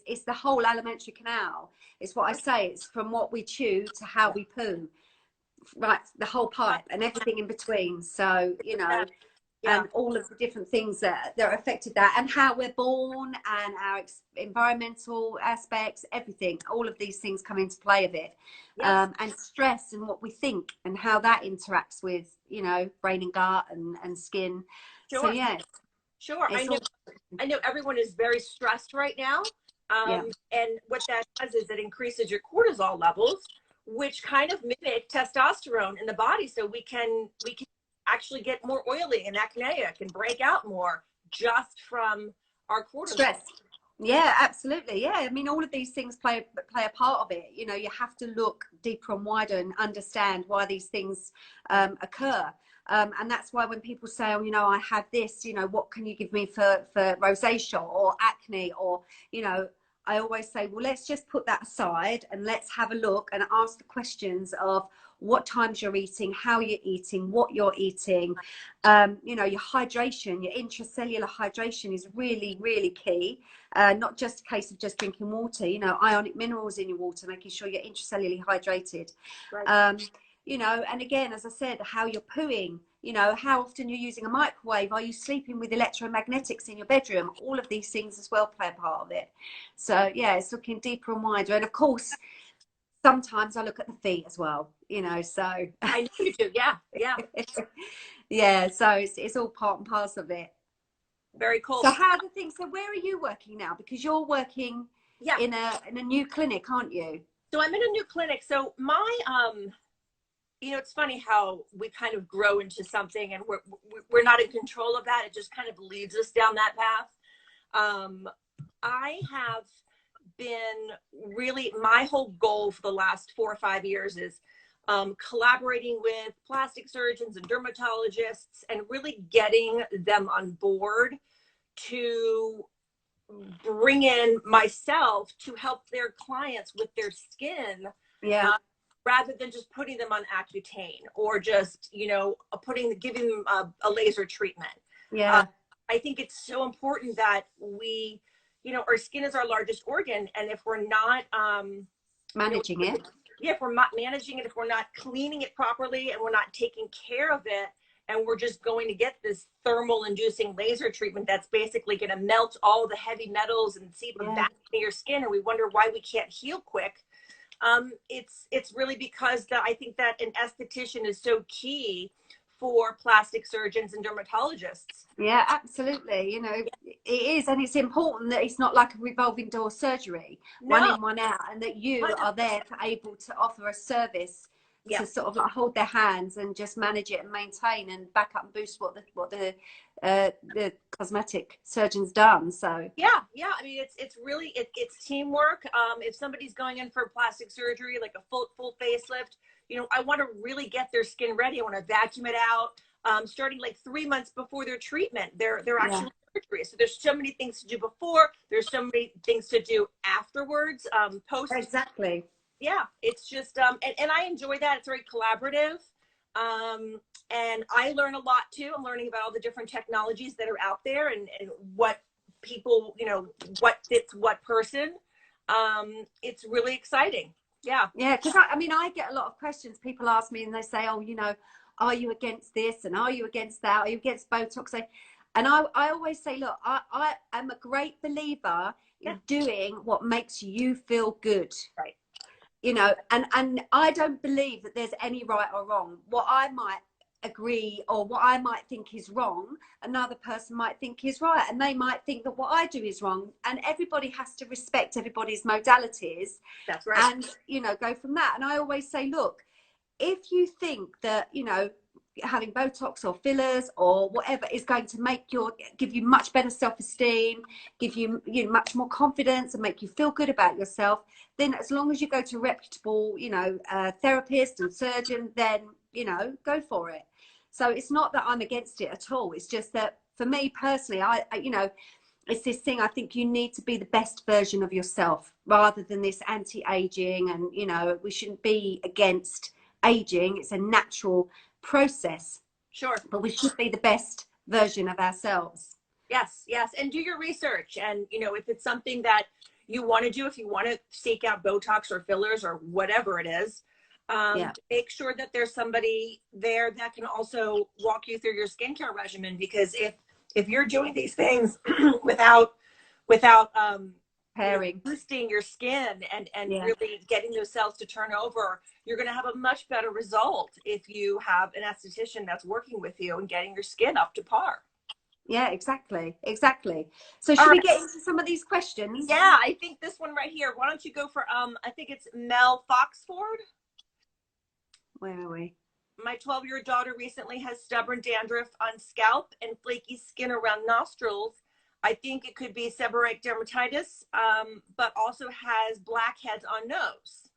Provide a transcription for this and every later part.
it's the whole alimentary canal. It's what I say. It's from what we chew to how we poo, right? The whole pipe and everything in between. So, you know, and all of the different things that are affected that, and how we're born, and our environmental aspects, everything, all of these things come into play of it. And stress and what we think and how that interacts with, you know, brain and gut and skin. So yes. Sure. I know everyone is very stressed right now. And what that does is it increases your cortisol levels, which kind of mimic testosterone in the body. So we can actually get more oily and acneic and break out more just from our cortisol. Stress. Yeah, absolutely. Yeah, I mean, all of these things play a part of it. You know, you have to look deeper and wider and understand why these things occur. And that's why when people say, oh, you know, I have this, you know, what can you give me for rosacea or acne, or, you know, I always say, well, let's just put that aside and let's have a look and ask the questions of what times you're eating, how you're eating, what you're eating. You know, your hydration, your intracellular hydration is really, really key. Not just a case of just drinking water, you know, ionic minerals in your water, making sure you're intracellularly hydrated. Right. You know, and again, as I said, how you're pooing, you know, how often you're using a microwave, are you sleeping with electromagnetics in your bedroom? All of these things as well play a part of it. So yeah, it's looking deeper and wider. And of course, sometimes I look at the feet as well, you know, so. I know you do, yeah. Yeah, so it's all part and parcel of it. Very cool. So how are the things, so where are you working now? Because you're working in a new clinic, aren't you? So I'm in a new clinic. So my, you know, it's funny how we kind of grow into something and we're not in control of that. It just kind of leads us down that path. I have been really, my whole goal for the last 4 or 5 years is collaborating with plastic surgeons and dermatologists and really getting them on board to bring in myself to help their clients with their skin. Rather than just putting them on Accutane or just, you know, giving them a laser treatment. I think it's so important that we, you know, our skin is our largest organ, and if we're not managing it, if we're not managing it, if we're not cleaning it properly, and we're not taking care of it, and we're just going to get this thermal inducing laser treatment that's basically going to melt all the heavy metals and seep them back into your skin, and we wonder why we can't heal quick. It's really because I think that an esthetician is so key for plastic surgeons and dermatologists. Yeah, absolutely. You know, it is, and it's important that it's not like a revolving door surgery, one in, one out, and that you are there to able to offer a service to sort of like hold their hands and just manage it and maintain and back up and boost what the cosmetic surgeon's done. So I mean, it's really it's teamwork. If somebody's going in for plastic surgery, like a full facelift, you know, I want to really get their skin ready. I want to vacuum it out, starting like 3 months before their treatment, their actual surgery. So there's so many things to do before. There's so many things to do afterwards, post. Exactly. Yeah, it's just and I enjoy that. It's very collaborative, and I learn a lot too. I'm learning about all the different technologies that are out there and what people, you know, what fits what person. It's really exciting. Yeah, because I mean, I get a lot of questions. People ask me and they say, oh, you know, are you against this and are you against that? Are you against Botox? And I always say, look, I am a great believer in doing what makes you feel good. Right. You know, and I don't believe that there's any right or wrong. What I might agree or what I might think is wrong, another person might think is right, and they might think that what I do is wrong, and everybody has to respect everybody's modalities. That's right. And, you know, go from that. And I always say, look, if you think that, you know, having Botox or fillers or whatever is going to give you much better self-esteem, give you, you know, much more confidence and make you feel good about yourself, then as long as you go to a reputable, you know, therapist and surgeon, then, you know, go for it. So it's not that I'm against it at all. It's just that for me personally, I you know, it's this thing, I think you need to be the best version of yourself rather than this anti-aging, and, you know, we shouldn't be against aging. It's a natural process. Sure. But we should be the best version of ourselves. Yes, and do your research. And, you know, if it's something that you want to do, if you want to seek out Botox or fillers or whatever it is, make sure that there's somebody there that can also walk you through your skincare regimen. Because if you're doing these things without pairing, boosting your skin and really getting those cells to turn over, you're going to have a much better result if you have an esthetician that's working with you and getting your skin up to par. Yeah, exactly. So should we get into some of these questions? Yeah, I think this one right here. Why don't you go for I think it's Mel Foxford. Where are we? My 12-year daughter recently has stubborn dandruff on scalp and flaky skin around nostrils. I think it could be seborrheic dermatitis, but also has blackheads on nose.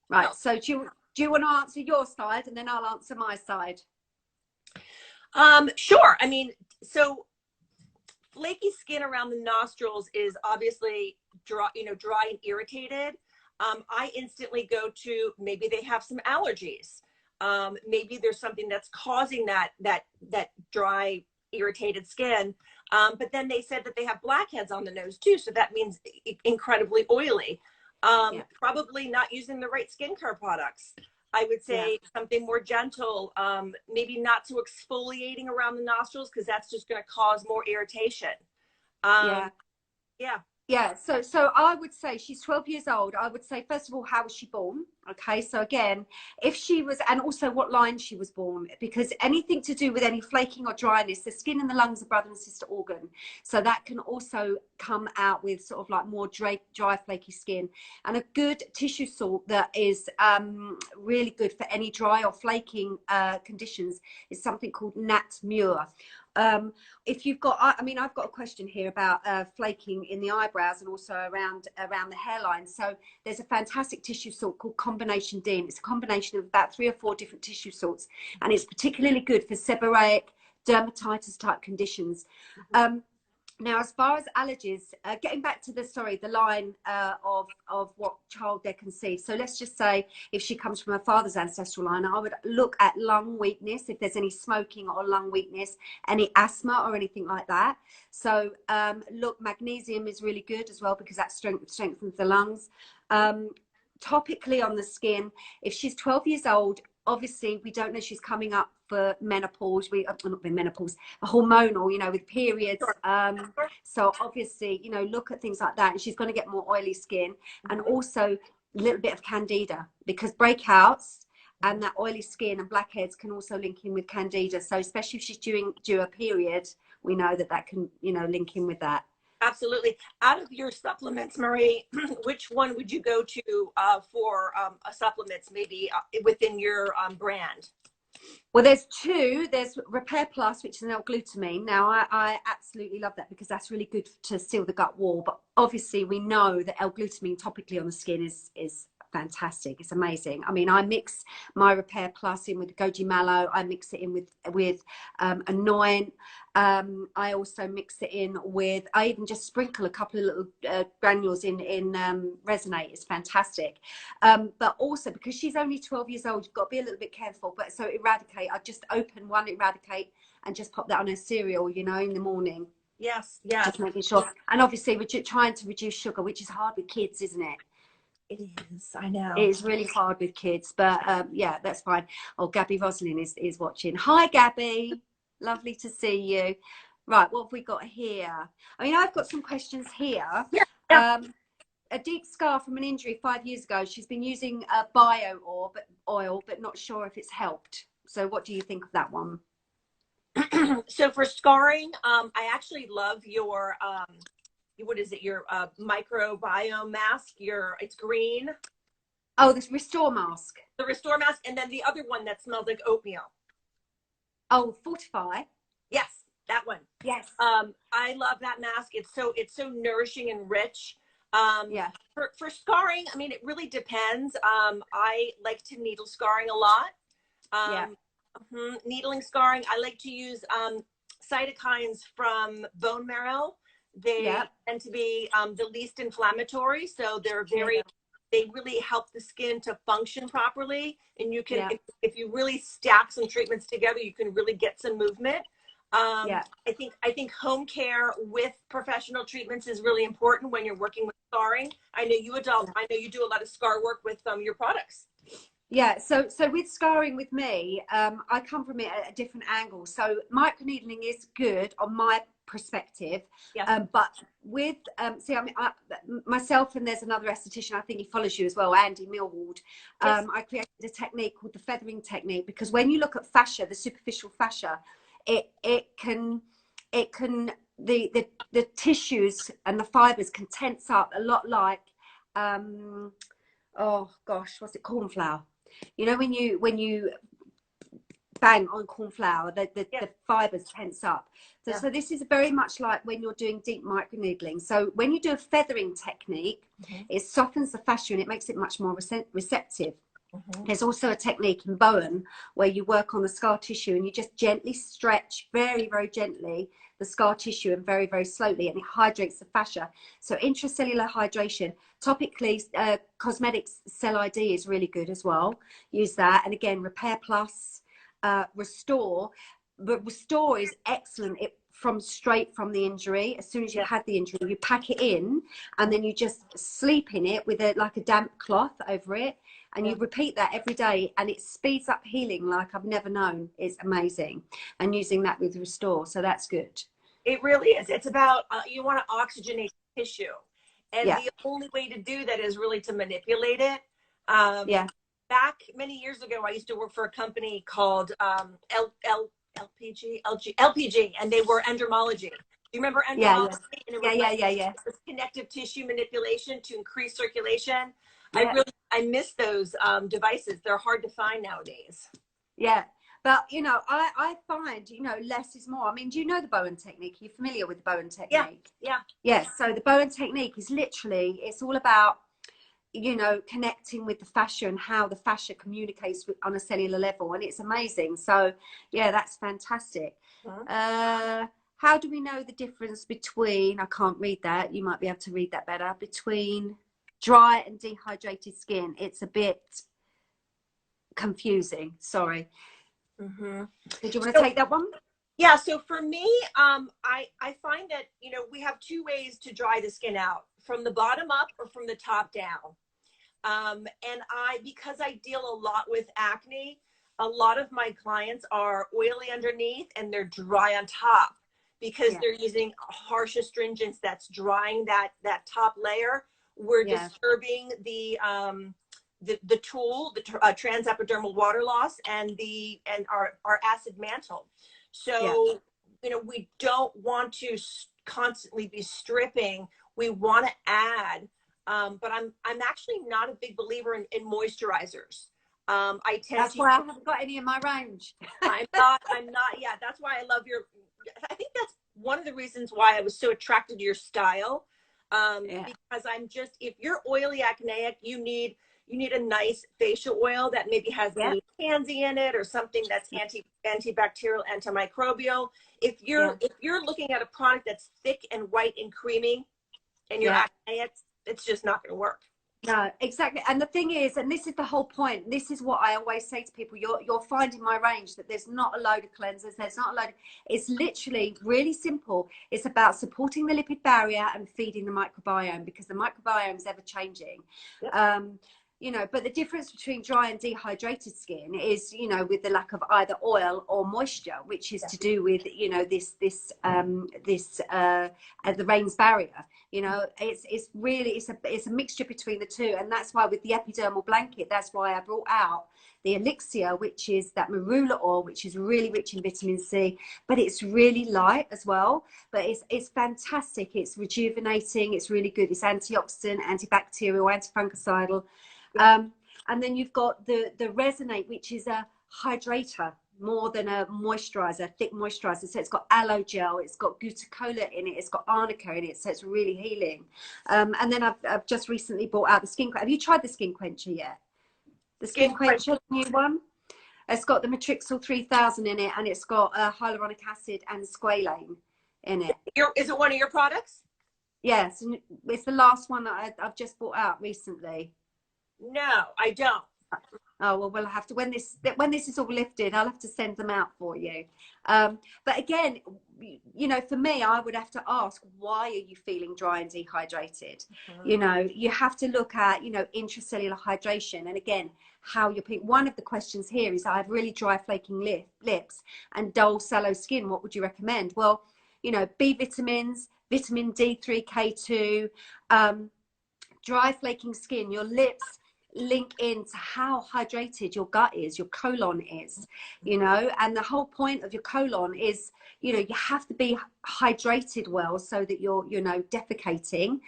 Right. So do you want to answer your side, and then I'll answer my side? Sure. I mean, so flaky skin around the nostrils is obviously dry and irritated. I instantly go to, maybe they have some allergies. Maybe there's something that's causing that dry, irritated skin. But then they said that they have blackheads on the nose too. So that means incredibly oily. Probably not using the right skincare products. I would say something more gentle, maybe not too exfoliating around the nostrils, because that's just going to cause more irritation. So I would say she's 12 years old. I would say, first of all, how was she born? Okay, so again, if she was, and also what line she was born, because anything to do with any flaking or dryness, the skin and the lungs are brother and sister organ. So that can also come out with sort of like more dry, flaky skin. And a good tissue salt that is really good for any dry or flaking conditions is something called Nat Mure. If you've got, I mean, I've got a question here about flaking in the eyebrows and also around the hairline. So there's a fantastic tissue salt called Combination D, and it's a combination of about 3 or 4 different tissue salts, and it's particularly good for seborrheic dermatitis type conditions. Now, as far as allergies, getting back to the line of what child they can see. So let's just say if she comes from her father's ancestral line, I would look at lung weakness, if there's any smoking or lung weakness, any asthma or anything like that. So look, magnesium is really good as well, because that strengthens the lungs. Topically on the skin, if she's 12 years old, obviously we don't know she's coming up for menopause, not menopause, hormonal, with periods. So obviously, look at things like that, and she's going to get more oily skin, and also a little bit of candida, because breakouts and that oily skin and blackheads can also link in with candida. So especially if she's due a period, we know that can, link in with that. Absolutely. Out of your supplements, Marie, which one would you go to for supplements, maybe within your brand? Well, there's 2. There's Repair Plus, which is an L-glutamine. Now, I absolutely love that, because that's really good to seal the gut wall. But obviously, we know that L-glutamine topically on the skin is fantastic. It's amazing. I mean, I mix my Repair Plus in with goji mallow. I mix it in with Anoint. I also mix it in with, I even just sprinkle a couple of little granules in Resonate. It's fantastic. But also, because she's only 12 years old, you've got to be a little bit careful. But so Eradicate, I just open one Eradicate and just pop that on her cereal, in the morning. Yes. Just making sure. And obviously, we're trying to reduce sugar, which is hard with kids, isn't it? It is. I know. It's really hard with kids, but yeah, that's fine. Oh, Gabby Roslin is watching. Hi, Gabby. Lovely to see you. Right, what have we got here? I mean, I've got some questions here. Yeah. A deep scar from an injury 5 years ago. She's been using bio oil, but not sure if it's helped. So what do you think of that one? So for scarring, I actually love your what is it, your microbiome mask. It's green. Oh, this Restore mask. The Restore mask, and then the other one that smells like oatmeal. Oh, Fortify. Yes, that one. Yes. I love that mask. It's so nourishing and rich. Yeah. For scarring, I mean, it really depends. I like to needle scarring a lot. Needling scarring, I like to use cytokines from bone marrow. They tend to be the least inflammatory, so they're they really help the skin to function properly. And you can, if you really stack some treatments together, you can really get some movement. Yeah. I think home care with professional treatments is really important when you're working with scarring. I know you do a lot of scar work with your products. Yeah, so with scarring with me, I come from it at a different angle. So microneedling is good on my perspective, Yeah. but with see, I mean, myself and there's another esthetician, I think he follows you as well, Andy Millward. Yes. I created a technique called the feathering technique, because when you look at fascia, the superficial fascia, it can the tissues and the fibers can tense up a lot like oh gosh, what's it, cornflower. You know, when you bang on corn flour, the fibers tense up. So this is very much like when you're doing deep microneedling. So when you do a feathering technique, it softens the fascia and it makes it much more receptive. There's also a technique in Bowen where you work on the scar tissue and you just gently stretch very, very gently the scar tissue and very, very slowly, and it hydrates the fascia. So intracellular hydration. Topically, Cosmetics Cell ID is really good as well. Use that. And again, Repair Plus, Restore. But Restore is excellent. Straight from the injury. As soon as you've had the injury, you pack it in and then you just sleep in it with like a damp cloth over it. And you repeat that every day and it speeds up healing like I've never known. It's amazing. And using that with Restore. So that's good. It really is. It's about, you want to oxygenate tissue. And the only way to do that is really to manipulate it. Back many years ago, I used to work for a company called LPG, and they were endermology. Do you remember endermology? It was connective tissue manipulation to increase circulation. I miss those devices. They're hard to find nowadays. Yeah. But, you know, I find, you know, less is more. I mean, do you know the Bowen technique? Are you familiar with the Bowen technique? Yeah. So the Bowen technique is literally, it's all about, you know, connecting with the fascia and how the fascia communicates on a cellular level. And it's amazing. So, yeah, that's fantastic. How do we know the difference between, I can't read that, you might be able to read that better, between dry and dehydrated skin? It's a bit confusing. Sorry. Did you want to take that one? Yeah. So for me, I find that, you know, we have two ways to dry the skin out, from the bottom up or from the top down. And because I deal a lot with acne, a lot of my clients are oily underneath and they're dry on top because they're using harsh astringents that's drying that top layer. We're disturbing the tool, the transepidermal water loss, and our acid mantle. So, you know, we don't want to constantly be stripping. We want to add, but I'm actually not a big believer in moisturizers. That's why I haven't got any in my range. I'm not. Yeah, that's why I love I think that's one of the reasons why I was so attracted to your style. Because if you're oily acneic, you need a nice facial oil that maybe has tansy in it or something that's antibacterial, antimicrobial. If you're looking at a product that's thick and white and creamy and you're acneic, it's just not going to work. No, exactly. And the thing is, and this is the whole point, this is what I always say to people, you're finding my range, that there's not a load of cleansers, there's not a load of, it's literally really simple. It's about supporting the lipid barrier and feeding the microbiome, because the microbiome is ever changing. You know, but the difference between dry and dehydrated skin is, you know, with the lack of either oil or moisture, which is to do with, you know, the Reynolds barrier. You know, it's really a mixture between the two, and that's why with the epidermal blanket, that's why I brought out the elixir, which is that marula oil, which is really rich in vitamin C, but it's really light as well. But it's fantastic. It's rejuvenating. It's really good. It's antioxidant, antibacterial, antifungicidal. And then you've got the Resonate, which is a hydrator more than a moisturizer, thick moisturizer. So it's got aloe gel, it's got glucola in it, it's got arnica in it, so it's really healing. And then I've just recently brought out the skin. Have you tried the skin quencher yet? The skin quencher, the new one. It's got the Matrixyl 3000 in it, and it's got hyaluronic acid and squalane in it. Is it one of your products? Yes, it's the last one that I've just brought out recently. No, I don't. Oh, well, we'll have to, when this is all lifted, I'll have to send them out for you. But again, you know, for me, I would have to ask, why are you feeling dry and dehydrated? You know, you have to look at, you know, intracellular hydration. And again, how you're putting, one of the questions here is, I have really dry, flaking lips and dull, sallow skin. What would you recommend? Well, you know, B vitamins, vitamin D3, K2, dry, flaking skin, your lips link into how hydrated your gut is, your colon is, you know, and the whole point of your colon is, you know, you have to be hydrated well so that you're, you know, defecating.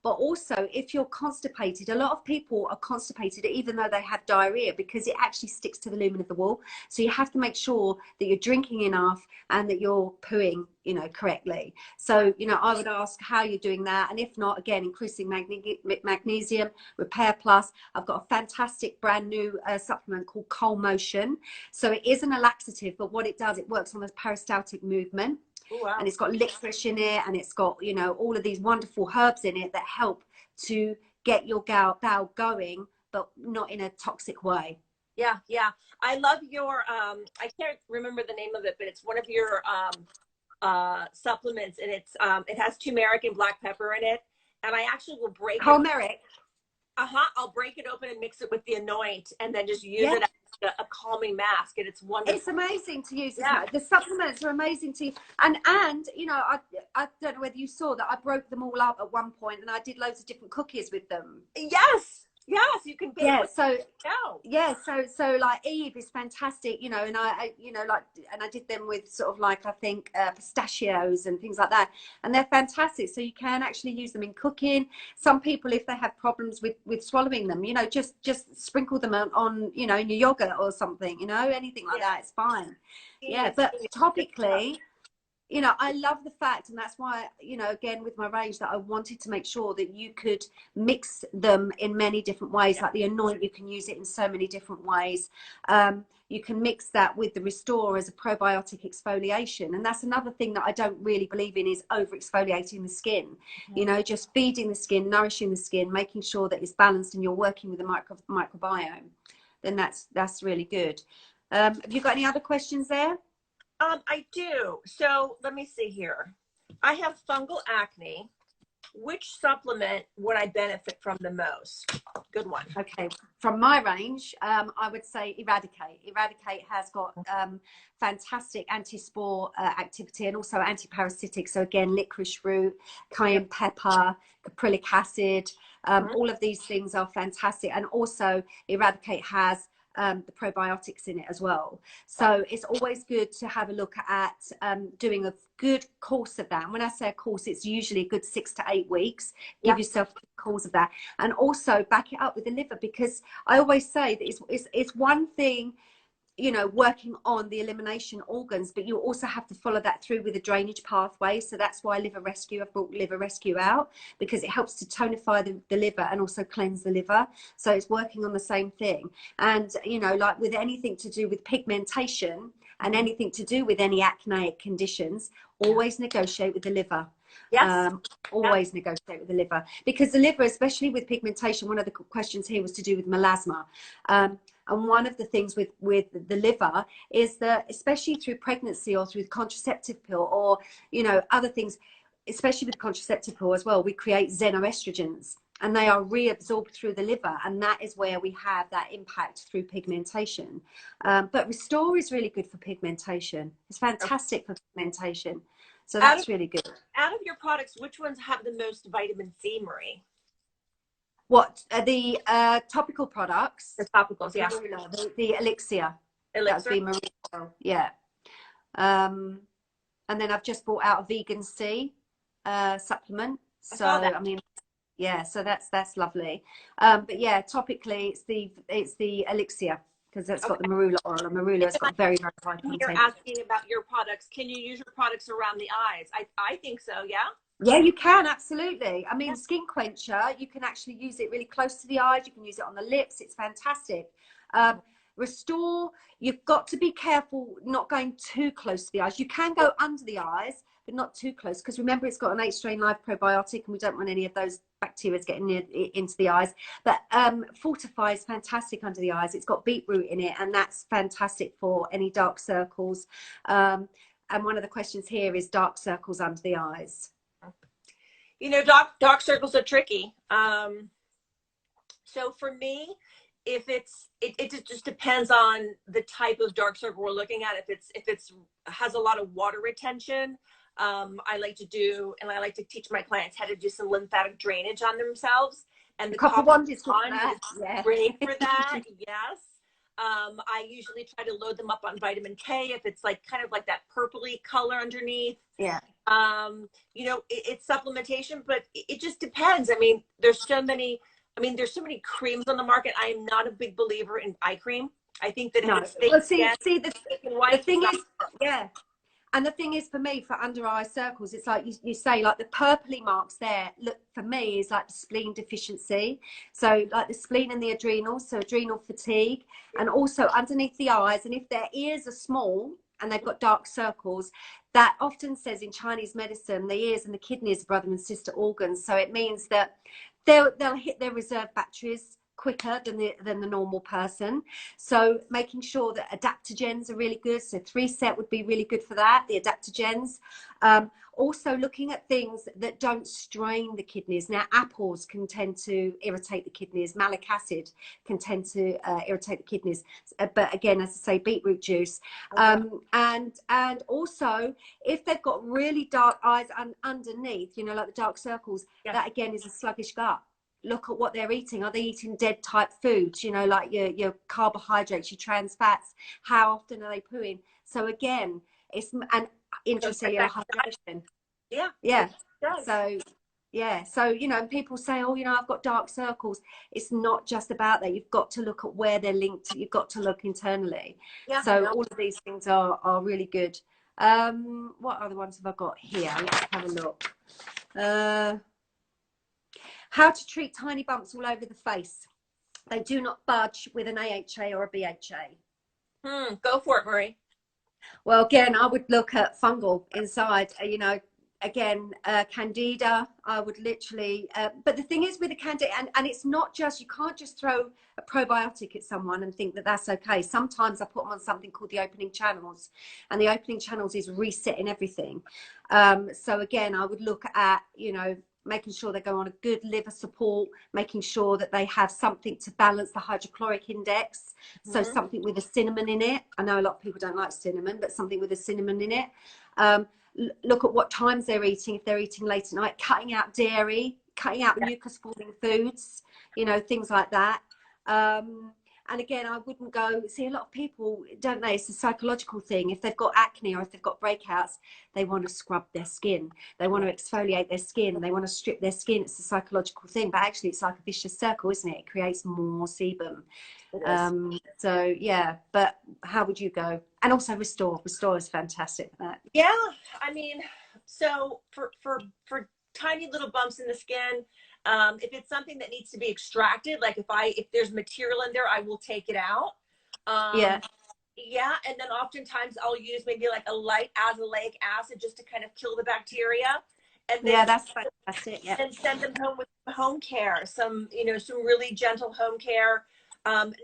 But also, if you're constipated, a lot of people are constipated even though they have diarrhea, because it actually sticks to the lumen of the wall. So you have to make sure that you're drinking enough and that you're pooing, you know, correctly. So, you know, I would ask how you're doing that. And if not, again, increasing magnesium, Repair Plus. I've got a fantastic brand new supplement called Coal Motion. So it isn't a laxative, but what it does, it works on the peristaltic movement. Oh, wow. And it's got licorice in it, and it's got, you know, all of these wonderful herbs in it that help to get your bowel going, but not in a toxic way. Yeah, yeah. I love your, I can't remember the name of it, but it's one of your supplements, and it's, it has turmeric and black pepper in it. And I actually will break turmeric. I'll break it open and mix it with the Anoint, and then just use it as a calming mask, and it's wonderful. It's amazing to use. Yeah. The supplements are amazing to use. And you know, I don't know whether you saw that I broke them all up at one point, and I did loads of different cookies with them. Yes. Yes, you can. So like Eve is fantastic, you know, and I you know, like, and I did them with sort of like, I think pistachios and things like that, and they're fantastic. So you can actually use them in cooking. Some people, if they have problems with swallowing them, you know, just sprinkle them on, you know, in your yogurt or something, you know, anything like that, it's fine. Yeah, but topically, you know, I love the fact, and that's why, you know, again, with my range, that I wanted to make sure that you could mix them in many different ways. Like the Anoint, you can use it in so many different ways. You can mix that with the Restore as a probiotic exfoliation. And that's another thing that I don't really believe in, is over exfoliating the skin. You know, just feeding the skin, nourishing the skin, making sure that it's balanced and you're working with the microbiome. Then that's really good. Have you got any other questions there? I do. So let me see here. I have fungal acne. Which supplement would I benefit from the most? Good one. Okay. From my range, I would say Eradicate. Eradicate has got fantastic anti-spore activity and also anti-parasitic. So again, licorice root, cayenne pepper, caprylic acid, all of these things are fantastic. And also Eradicate has the probiotics in it as well. So it's always good to have a look at doing a good course of that. And when I say a course, it's usually a good 6 to 8 weeks. Give yourself a course of that, and also back it up with the liver, because I always say that it's one thing, you know, working on the elimination organs, but you also have to follow that through with a drainage pathway. So that's why Liver Rescue, I've brought Liver Rescue out, because it helps to tonify the liver and also cleanse the liver. So it's working on the same thing. And, you know, like with anything to do with pigmentation and anything to do with any acneic conditions, always negotiate with the liver. Yes. Always negotiate with the liver, because the liver, especially with pigmentation, one of the questions here was to do with melasma. And one of the things with the liver is that, especially through pregnancy or through the contraceptive pill, or, you know, other things, especially with contraceptive pill as well, we create xenoestrogens, and they are reabsorbed through the liver. And that is where we have that impact through pigmentation. But Restore is really good for pigmentation. It's fantastic for pigmentation. So that's really good. Out of your products, which ones have the most vitamin C, Marie? What the topical products? The topicals, yeah. The elixir. That would be Marula, yeah. And then I've just brought out a vegan C supplement. So I mean, yeah. So that's lovely. But yeah, topically, it's the elixir, because that's got the marula oil, and marula has got very, very high content. You're asking about your products. Can you use your products around the eyes? I think so, yeah? Yeah, you can, absolutely. I mean, Skin Quencher, you can actually use it really close to the eyes. You can use it on the lips. It's fantastic. Restore, you've got to be careful not going too close to the eyes. You can go under the eyes, but not too close, because remember it's got an 8 strain live probiotic and we don't want any of those bacteria getting into the eyes. But Fortify is fantastic under the eyes. It's got beetroot in it, and that's fantastic for any dark circles. And one of the questions here is dark circles under the eyes. You know, dark circles are tricky. So for me, if it just depends on the type of dark circle we're looking at. If it's has a lot of water retention, I like to teach my clients how to do some lymphatic drainage on themselves. And the copper wand is great for that. Yes. I usually try to load them up on vitamin K if it's like kind of like that purpley color underneath. Yeah. You know, it's supplementation, but it just depends. I mean, there's so many creams on the market. I am not a big believer in eye cream. I think that the thing is, yeah. And the thing is, for me, for under eye circles, it's like you say, like the purpley marks there, look, for me, is like the spleen deficiency. So like the spleen and the adrenals, so adrenal fatigue, and also underneath the eyes. And if their ears are small and they've got dark circles, that often says in Chinese medicine, the ears and the kidneys are brother and sister organs. So it means that they'll hit their reserve batteries quicker than the normal person. So making sure that adaptogens are really good. So 3-set would be really good for that, the adaptogens. Also looking at things that don't strain the kidneys. Now, apples can tend to irritate the kidneys. Malic acid can tend to irritate the kidneys. But again, as I say, beetroot juice. And also, if they've got really dark eyes underneath, you know, like the dark circles, that again is a sluggish gut. Look at what they're eating. Are they eating dead type foods, you know, like your carbohydrates, your trans fats? How often are they pooing? So again, it's an intracellular hydration. Yeah. So you know, people say, oh, you know, I've got dark circles. It's not just about that. You've got to look at where they're linked. You've got to look internally. So all of these things are really good. What other ones have I got here? Let's have a look. How to treat tiny bumps all over the face. They do not budge with an AHA or a BHA. Go for it, Marie. Well, again, I would look at fungal inside, you know, again, candida, I would literally, but the thing is with the candida, and it's not just, you can't just throw a probiotic at someone and think that that's okay. Sometimes I put them on something called the opening channels, and the opening channels is resetting everything. So again, I would look at, you know, making sure they go on a good liver support, making sure that they have something to balance the hydrochloric index. So something with a cinnamon in it. I know a lot of people don't like cinnamon, but something with a cinnamon in it. Look at what times they're eating. If they're eating late at night, cutting out dairy, cutting out mucus forming foods, you know, things like that. And again, I wouldn't go, see, a lot of people, don't they, it's a psychological thing. If they've got acne or if they've got breakouts, they want to scrub their skin. They want to exfoliate their skin. They want to strip their skin. It's a psychological thing. But actually, it's like a vicious circle, isn't it? It creates more sebum. So, yeah. But how would you go? And also Restore. Restore is fantastic for that. Yeah. I mean, so for tiny little bumps in the skin, if it's something that needs to be extracted, like if there's material in there, I will take it out. And then oftentimes I'll use maybe like a light azelaic acid just to kind of kill the bacteria. And then, that's fantastic. Yeah. And send them home with home care, some really gentle home care.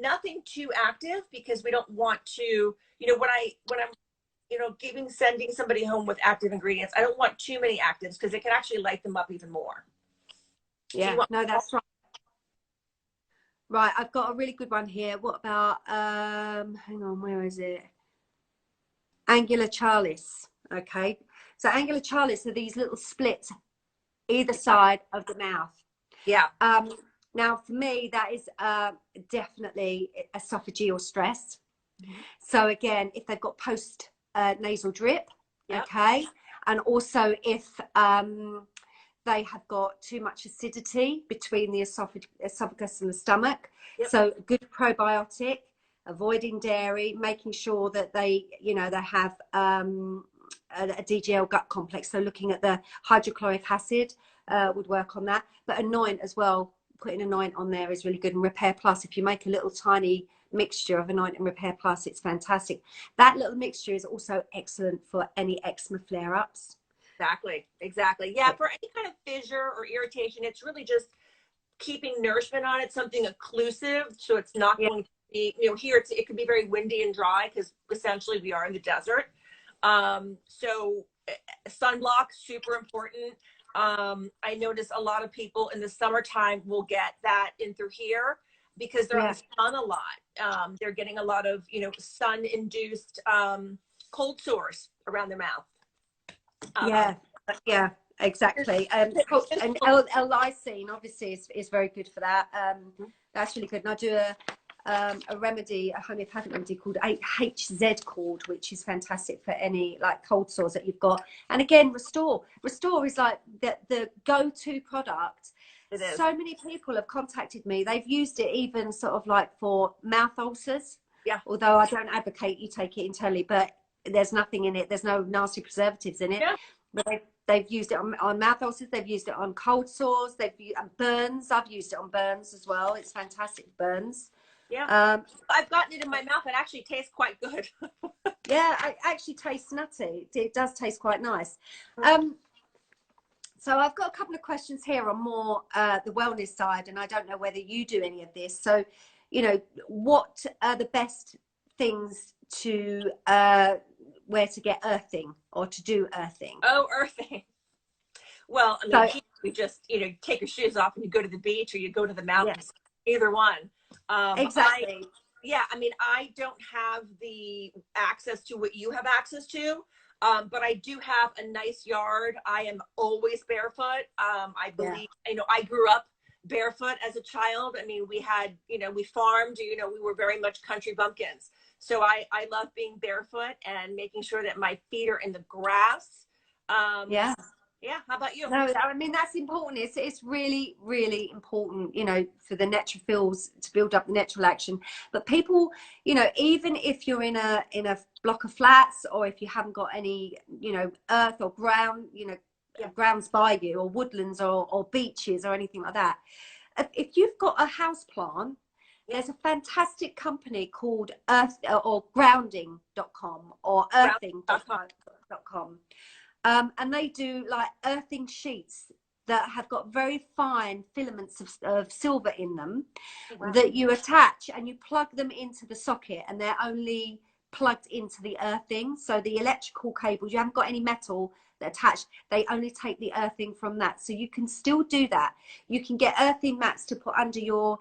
Nothing too active, because we don't want to, when I'm sending somebody home with active ingredients, I don't want too many actives, because it can actually light them up even more. Yeah, no, that's right. Right, I've got a really good one here. What about, hang on, where is it? Angular chalis. Okay. So angular chalis are these little splits either side of the mouth. Yeah. Now, for me, that is definitely esophageal stress. So again, if they've got post nasal drip, okay, and also if they have got too much acidity between the esophagus and the stomach. So good probiotic, avoiding dairy, making sure that they have a DGL gut complex. So looking at the hydrochloric acid would work on that. But anoint as well, putting anoint on there is really good. And Repair Plus, if you make a little tiny mixture of anoint and Repair Plus, it's fantastic. That little mixture is also excellent for any eczema flare-ups. Exactly. Exactly. Yeah. For any kind of fissure or irritation, it's really just keeping nourishment on it, something occlusive. So it's not Yeah. going to be, you know, here it can be very windy and dry because essentially we are in the desert. So sunblock, super important. I notice a lot of people in the summertime will get that in through here because they're on Yeah. the sun a lot. They're getting a lot of, you know, sun induced cold sores around their mouth. Yeah. Yeah. Exactly. And L-lysine obviously is very good for that. That's really good. And I do a remedy, a homeopathic remedy called HZ cord, which is fantastic for any like cold sores that you've got. And again, Restore is like the go-to product. It is. So many people have contacted me. They've used it even sort of like for mouth ulcers. Yeah. Although I don't advocate you take it internally, but there's nothing in it. There's no nasty preservatives in it. Yeah. But they've used it on mouth ulcers. They've used it on cold sores. They've used burns. I've used it on burns as well. It's fantastic burns. Yeah. I've gotten it in my mouth. It actually tastes quite good. Yeah, it actually tastes nutty. It does taste quite nice. So I've got a couple of questions here on more the wellness side, and I don't know whether you do any of this. So, you know, what are the best things to where to get earthing or to do earthing? Oh, earthing. Well, I mean, So, we just, you know, take your shoes off and you go to the beach or you go to the mountains. Yeah. Either one. Exactly. I mean, I don't have the access to what you have access to, but I do have a nice yard. I am always barefoot. I believe, you know, I grew up barefoot as a child. I mean, we had, you know, we farmed, you know, we were very much country bumpkins. So I love being barefoot and making sure that my feet are in the grass. Yeah. Yeah. How about you? No, I mean, that's important. It's really, really important, you know, for the neutrophils to build up the natural action. But people, you know, even if you're in a block of flats, or if you haven't got any, you know, earth or ground, you know, grounds by you, or woodlands or beaches or anything like that, if you've got a house plant, there's a fantastic company called Earth or grounding.com or earthing.com. And they do like earthing sheets that have got very fine filaments of silver in them that you attach, and you plug them into the socket, and they're only plugged into the earthing. So the electrical cables, you haven't got any metal that attached, they only take the earthing from that. So you can still do that. You can get earthing mats to put under your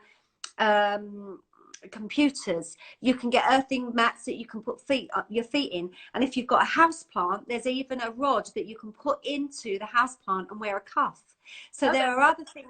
computers. You can get earthing mats that you can put your feet in, and if you've got a house plant, there's even a rod that you can put into the house plant and wear a cuff. So there are other things,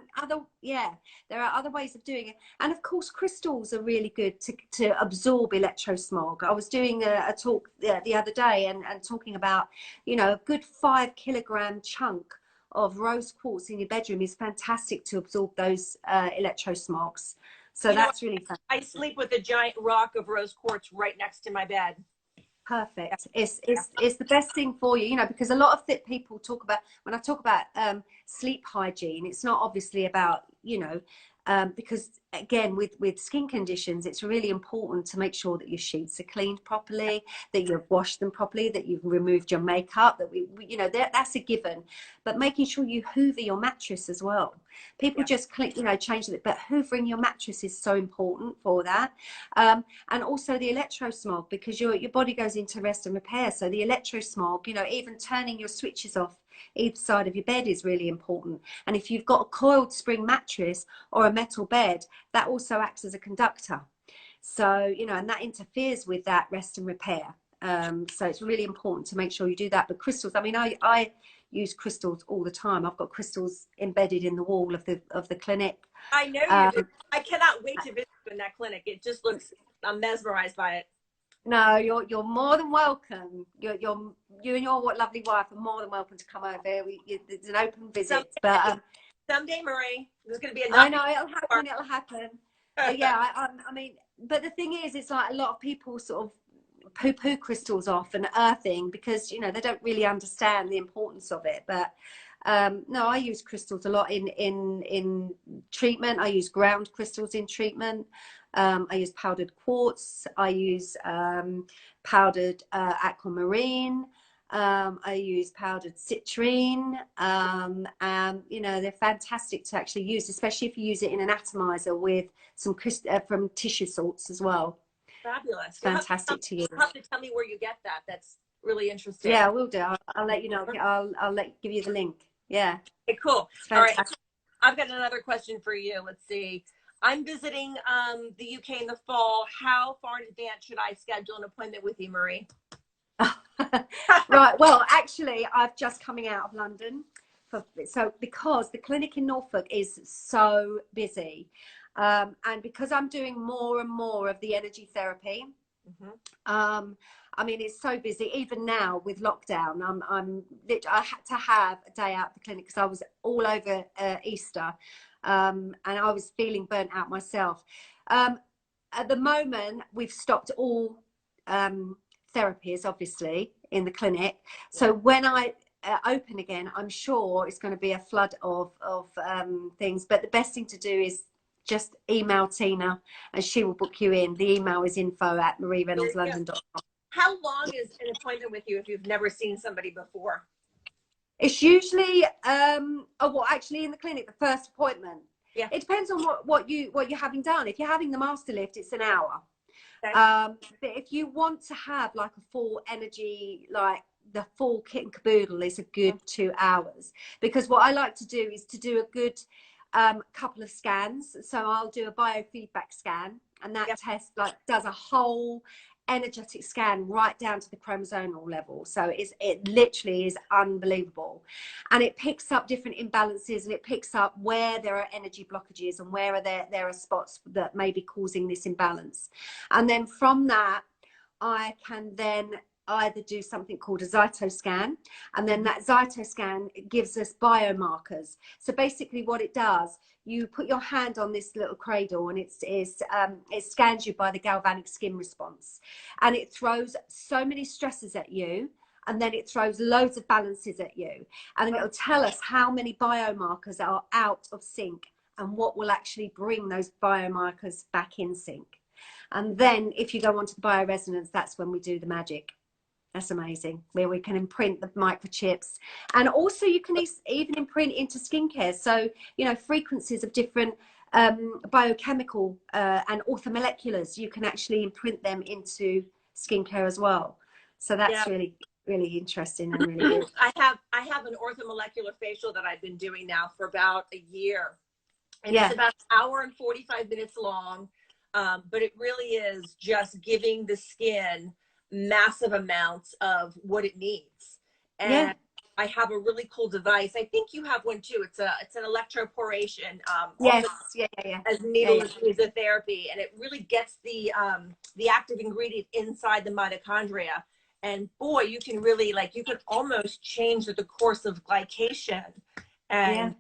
there are other ways of doing it. And of course, crystals are really good to absorb electrosmog. I was doing a talk the other day and talking about, you know, a good 5 kilogram chunk of rose quartz in your bedroom is fantastic to absorb those electrosmogs. So that's really fun. I sleep with a giant rock of rose quartz right next to my bed. Perfect. It's the best thing for you, you know, because a lot of people talk about, when I talk about sleep hygiene, it's not obviously about, you know, because again, with skin conditions, it's really important to make sure that your sheets are cleaned properly, that you've washed them properly, that you've removed your makeup, that we you know, that's a given. But making sure you hoover your mattress as well. People just click, you know, change it, but hoovering your mattress is so important for that. And also the electrosmog, because your body goes into rest and repair. So the electrosmog, you know, even turning your switches off either side of your bed is really important. And if you've got a coiled spring mattress or a metal bed, that also acts as a conductor. So, you know, and that interferes with that rest and repair. So it's really important to make sure you do that. But crystals, I mean, I use crystals all the time. I've got crystals embedded in the wall of the clinic. I know you do. I cannot wait to visit in that clinic. It just looks, I'm mesmerized by it. No, you're more than welcome. You and your lovely wife are more than welcome to come over. It's an open visit. Someday, Marie, there's going to be a. I know it'll happen. It'll happen. But yeah, I mean, but the thing is, it's like a lot of people sort of poo-poo crystals off and earthing because, you know, they don't really understand the importance of it. But no, I use crystals a lot in treatment. I use ground crystals in treatment. I use powdered quartz. I use powdered aquamarine. I use powdered citrine. And, you know, they're fantastic to actually use, especially if you use it in an atomizer with some from tissue salts as well. Fabulous. It's fantastic to use. You'll have to tell me where you get that. That's really interesting. Yeah, I will do. I'll let you know. I'll give you the link. Yeah. Okay, cool. All right. I've got another question for you. Let's see. I'm visiting the UK in the fall. How far in advance should I schedule an appointment with you, Marie? Right. Well, actually, I've just coming out of London. Because the clinic in Norfolk is so busy, and because I'm doing more and more of the energy therapy, I mean, it's so busy. Even now with lockdown, I had to have a day out of the clinic because I was all over Easter, and I was feeling burnt out myself. At the moment, we've stopped all therapies, obviously, in the clinic. So when I open again, I'm sure it's going to be a flood of things. But the best thing to do is just email Tina and she will book you in. The email is info@mariereynolds.london.com. How long is an appointment with you if you've never seen somebody before? It's usually actually in the clinic, the first appointment. Yeah. It depends on what you're having done. If you're having the master lift, it's an hour. Okay. But if you want to have like a full energy, like the full kit and caboodle, is a good 2 hours. Because what I like to do is to do a good couple of scans. So I'll do a biofeedback scan, and that test does a whole energetic scan right down to the chromosomal level. So it literally is unbelievable, and it picks up different imbalances, and it picks up where there are energy blockages and where there are spots that may be causing this imbalance. And then from that, I can then either do something called a cytoscan, and then that cytoscan gives us biomarkers. So basically what it does, you put your hand on this little cradle, and it scans you by the galvanic skin response, and it throws so many stresses at you, and then it throws loads of balances at you, and then it'll tell us how many biomarkers are out of sync and what will actually bring those biomarkers back in sync. And then if you go onto the bioresonance, that's when we do the magic. That's amazing, where we can imprint the microchips. And also you can even imprint into skincare. So, you know, frequencies of different biochemical and orthomoleculars, you can actually imprint them into skincare as well. So that's really, really interesting and really good. I have an orthomolecular facial that I've been doing now for about a year. And it's about an hour and 45 minutes long. But it really is just giving the skin massive amounts of what it needs. And I have a really cool device. I think you have one too. It's an electroporation. As needle therapy, and it really gets the active ingredient inside the mitochondria. And boy, you can really you could almost change the course of glycation and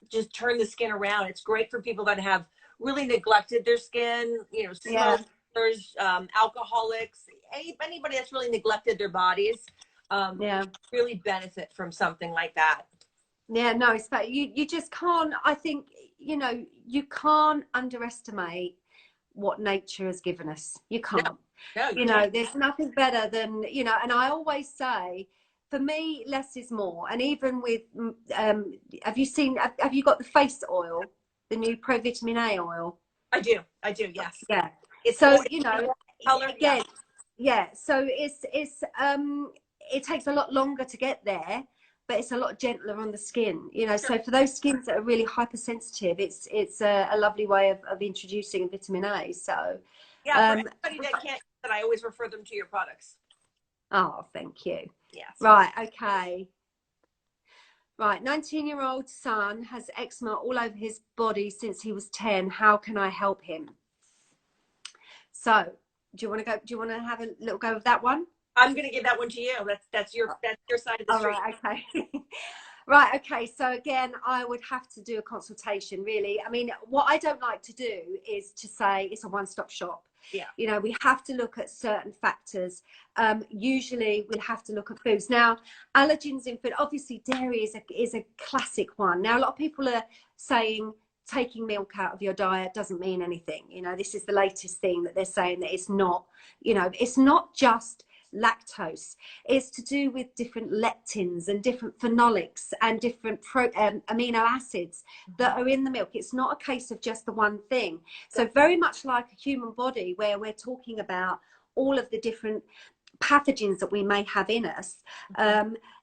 just turn the skin around. It's great for people that have really neglected their skin, you know, smokers, alcoholics, anybody that's really neglected their bodies, really benefit from something like that. Yeah, no, it's but you just can't, I think, you know, you can't underestimate what nature has given us. You can't. No, you know, there's nothing better than, you know, and I always say, for me, less is more. And even with, have you got the face oil? The new Pro Vitamin A oil? I do, yes. Yeah. It's so, you know, color, again, so it takes a lot longer to get there, but it's a lot gentler on the skin, you know. So for those skins that are really hypersensitive, it's a lovely way of introducing vitamin A. So for anybody that can't, that I always refer them to your products. Oh, thank you. Yes. Right, okay. Right, 19-year-old son has eczema all over his body since he was 10. How can I help him? So, do you want to have a little go of that one? I'm going to give that one to you. That's your side of the street. Right, okay. Right, okay. So again, I would have to do a consultation, really. I mean, what I don't like to do is to say it's a one-stop shop. Yeah. You know, we have to look at certain factors. Usually we'll have to look at foods. Now, allergens in food, obviously dairy is a classic one. Now, a lot of people are saying taking milk out of your diet doesn't mean anything. You know, this is the latest thing that they're saying, that it's not, you know, it's not just lactose. It's to do with different lectins and different phenolics and different amino acids that are in the milk. It's not a case of just the one thing. So very much like a human body, where we're talking about all of the different pathogens that we may have in us.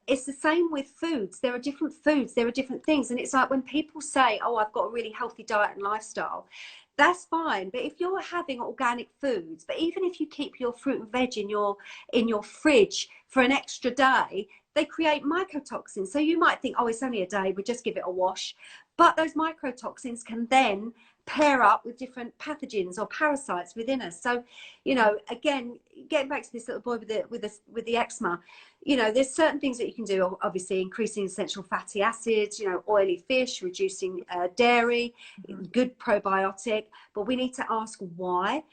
It's the same with foods. There are different foods, there are different things. And it's like when people say, oh, I've got a really healthy diet and lifestyle, that's fine. But if you're having organic foods, but even if you keep your fruit and veg in your fridge for an extra day, they create mycotoxins. So you might think, oh, it's only a day, we'll just give it a wash. But those mycotoxins can then pair up with different pathogens or parasites within us. So, you know, again, getting back to this little boy with the eczema, you know, there's certain things that you can do, obviously increasing essential fatty acids, you know, oily fish, reducing dairy, good probiotic, but we need to ask why.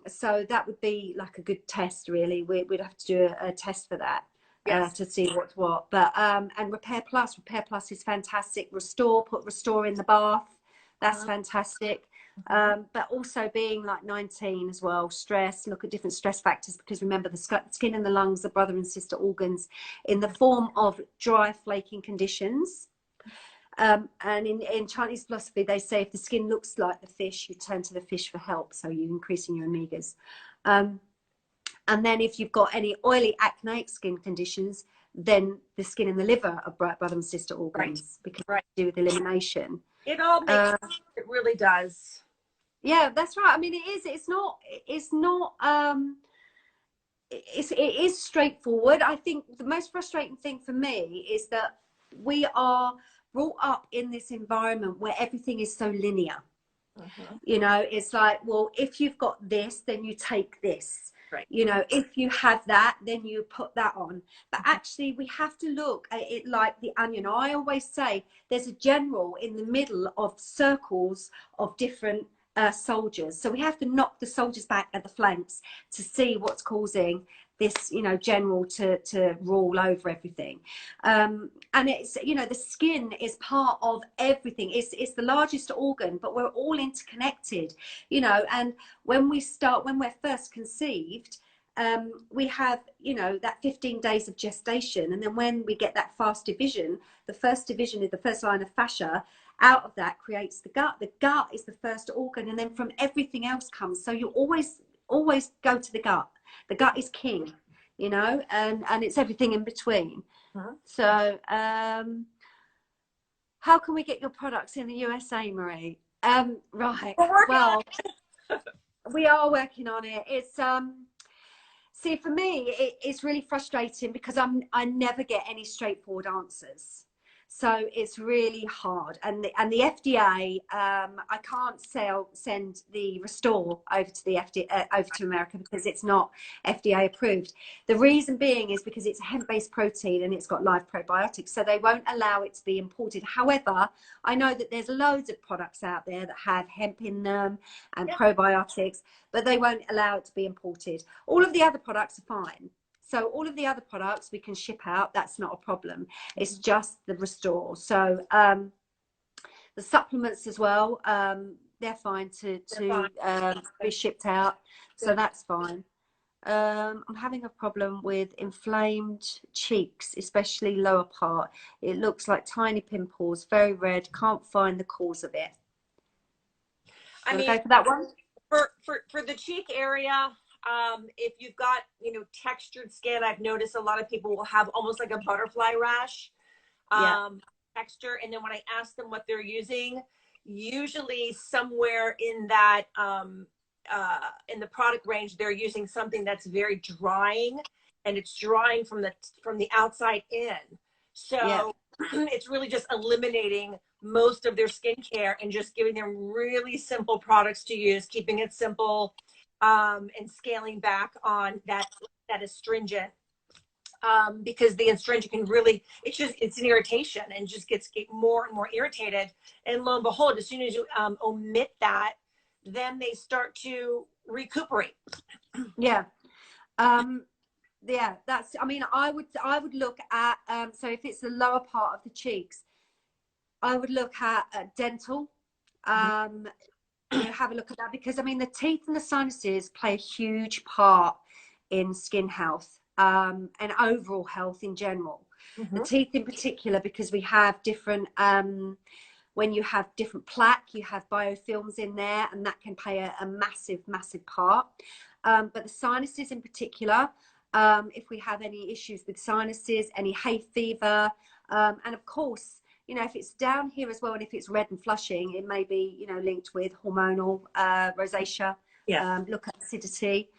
So that would be like a good test, really. We'd have to do a test for that. Yes. To see what's what. But and Repair Plus is fantastic. Put Restore in the bath. That's fantastic. But also being like 19 as well, stress, look at different stress factors, because remember, the skin and the lungs are brother and sister organs in the form of dry, flaking conditions. And in Chinese philosophy, they say if the skin looks like the fish, you turn to the fish for help. So you're increasing your omegas. And then if you've got any oily acneic skin conditions, then the skin and the liver are brother and sister organs, because to do with elimination. It all makes sense. It really does. Yeah, that's right. I mean, it is. It is straightforward. I think the most frustrating thing for me is that we are brought up in this environment where everything is so linear. You know, it's like, well, if you've got this, then you take this. Right. You know, if you have that, then you put that on. But actually, we have to look at it like the onion. I always say there's a general in the middle of circles of different soldiers. So we have to knock the soldiers back at the flanks to see what's causing this, you know, general to rule over everything. And it's, you know, the skin is part of everything. It's the largest organ, but we're all interconnected, you know. And when we're first conceived, we have, you know, that 15 days of gestation. And then when we get that fast division, the first division is the first line of fascia. Out of that creates the gut. The gut is the first organ, and then from everything else comes. So you always go to the gut. The gut is king, you know, and it's everything in between. So how can we get your products in the USA, Marie? Right. Well, we are working on it. It's see, for me, it's really frustrating because I never get any straightforward answers. So it's really hard, and the FDA, I can't send the Restore over to the FDA, over to America, because it's not FDA approved. The reason being is because it's a hemp-based protein and it's got live probiotics, so they won't allow it to be imported. However, I know that there's loads of products out there that have hemp in them and probiotics, but they won't allow it to be imported. All of the other products are fine. So all of the other products we can ship out. That's not a problem. It's just the Restore. So the supplements as well, they're fine to be shipped out. So that's fine. I'm having a problem with inflamed cheeks, especially lower part. It looks like tiny pimples, very red. Can't find the cause of it. I mean, go for that one? For the cheek area, if you've got, you know, textured skin, I've noticed a lot of people will have almost like a butterfly rash texture. And then when I ask them what they're using, usually somewhere in that in the product range, they're using something that's very drying, and it's drying from the outside in. So it's really just eliminating most of their skincare and just giving them really simple products to use, keeping it simple, and scaling back on that astringent, because the astringent can really, it's an irritation and just get more and more irritated. And lo and behold, as soon as you omit that, then they start to recuperate. Yeah, that's, I mean, I would look at, so if it's the lower part of the cheeks, I would look at dental. You know, have a look at that, because I mean the teeth and the sinuses play a huge part in skin health, and overall health in general. The teeth in particular, because we have different, when you have different plaque, you have biofilms in there, and that can play a massive, massive part. But the sinuses in particular, if we have any issues with sinuses, any hay fever, and of course, you know, if it's down here as well, and if it's red and flushing, it may be, you know, linked with hormonal rosacea. Yeah. Look at acidity.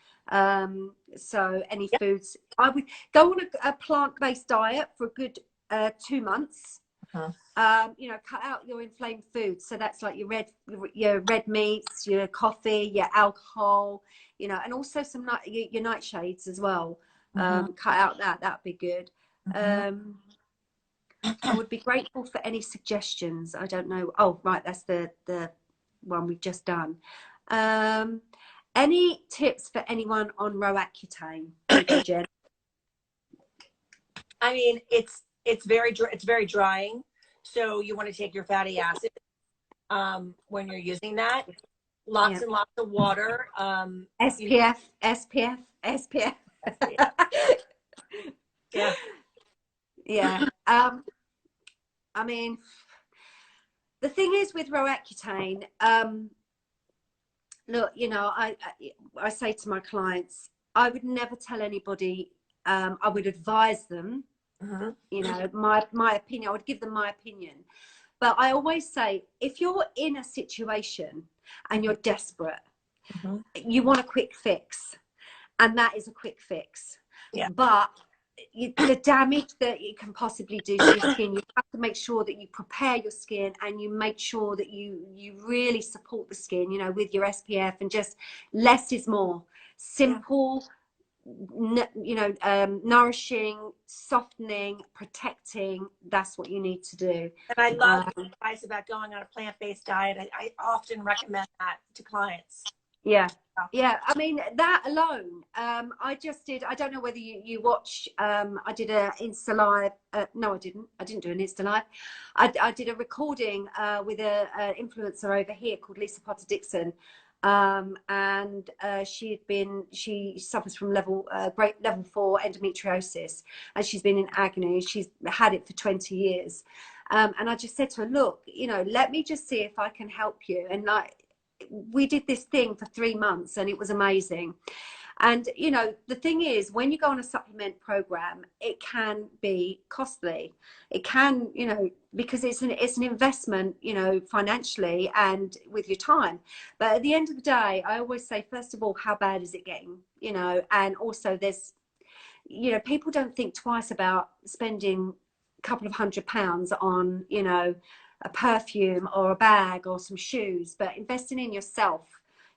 So any foods, I would go on a plant-based diet for a good 2 months. You know, cut out your inflamed foods. So that's like your red meats, your coffee, your alcohol, you know, and also some your nightshades as well. Cut out that'd be good. I would be grateful for any suggestions. I don't know. Oh, right, that's the one we've just done. Any tips for anyone on Roaccutane? Thank you, Jen. I mean, it's very drying. So you want to take your fatty acid when you're using that. Lots and lots of water. SPF. Yeah. Yeah. I mean, the thing is with Roaccutane, look, you know, I say to my clients, I would never tell anybody. I would advise them. You know, my opinion. I would give them my opinion, but I always say, if you're in a situation and you're desperate, you want a quick fix, and that is a quick fix. Yeah. But the damage that it can possibly do to your skin, you have to make sure that you prepare your skin, and you make sure that you really support the skin, you know, with your SPF, and just less is more. Simple, you know, nourishing, softening, protecting. That's what you need to do. And I love the advice about going on a plant-based diet. I often recommend that to clients. Yeah. I mean, that alone, I just did, I don't know whether you watch, I did a Insta Live. No, I didn't do an Insta Live. I did a recording with a influencer over here called Lisa Potter Dixon. And she suffers from level 4 endometriosis, and she's been in agony. She's had it for 20 years. And I just said to her, look, you know, let me just see if I can help you. And we did this thing for 3 months, and it was amazing. And, you know, the thing is, when you go on a supplement program, it can be costly. It can, you know, because it's an investment, you know, financially and with your time. But at the end of the day, I always say, first of all, how bad is it getting? You know, and also there's, you know, people don't think twice about spending a couple of £100 on, you know, a perfume or a bag or some shoes, but investing in yourself,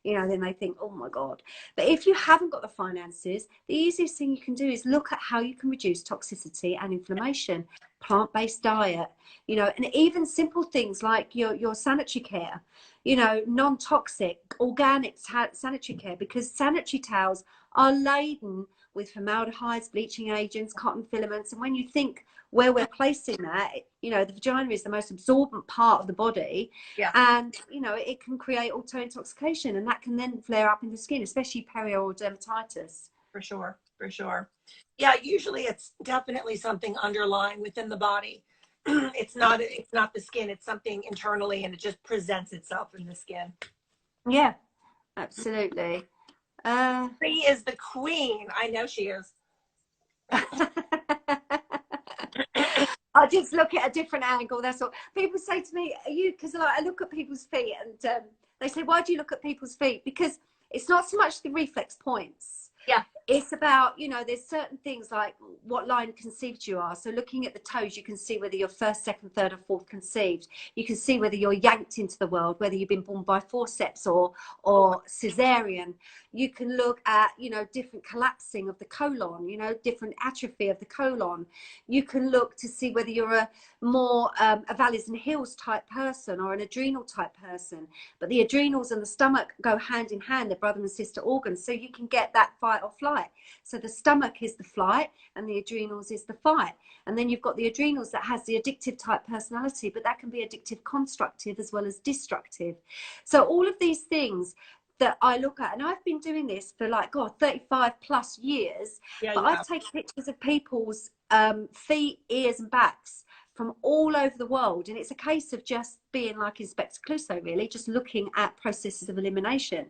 you know, then they think, oh my God. But if you haven't got the finances, the easiest thing you can do is look at how you can reduce toxicity and inflammation. Plant-based diet, you know, and even simple things like your sanitary care, you know, non-toxic, organic sanitary care, because sanitary towels are laden with formaldehydes, bleaching agents, cotton filaments. And when you think where we're placing that, you know, the vagina is the most absorbent part of the body. Yeah. And, you know, it can create auto-intoxication, and that can then flare up in the skin, especially perioral dermatitis. For sure. For sure. Yeah. Usually it's definitely something underlying within the body. It's not the skin. It's something internally, and it just presents itself in the skin. Yeah, absolutely. She is the queen. I know she is. I just look at a different angle. That's all. People say to me, "Are you?" Because like, I look at people's feet, and they say, "Why do you look at people's feet?" Because it's not so much the reflex points. Yeah. It's about, you know, there's certain things like what line conceived you are. So looking at the toes, you can see whether you're first, second, third, or fourth conceived. You can see whether you're yanked into the world, whether you've been born by forceps or cesarean. You can look at, you know, different collapsing of the colon, you know, different atrophy of the colon. You can look to see whether you're a more a valleys and hills type person or an adrenal type person. But the adrenals and the stomach go hand in hand, they're brother and sister organs. So you can get that fight or flight. So the stomach is the flight and the adrenals is the fight. And then you've got the adrenals that has the addictive type personality, but that can be addictive constructive as well as destructive. So all of these things, that I look at, and I've been doing this for like, God, 35 plus years, Yeah, but you I've have. taken pictures of people's feet, ears and backs from all over the world. And it's a case of just being like Inspector Clouseau, really, just looking at processes of elimination.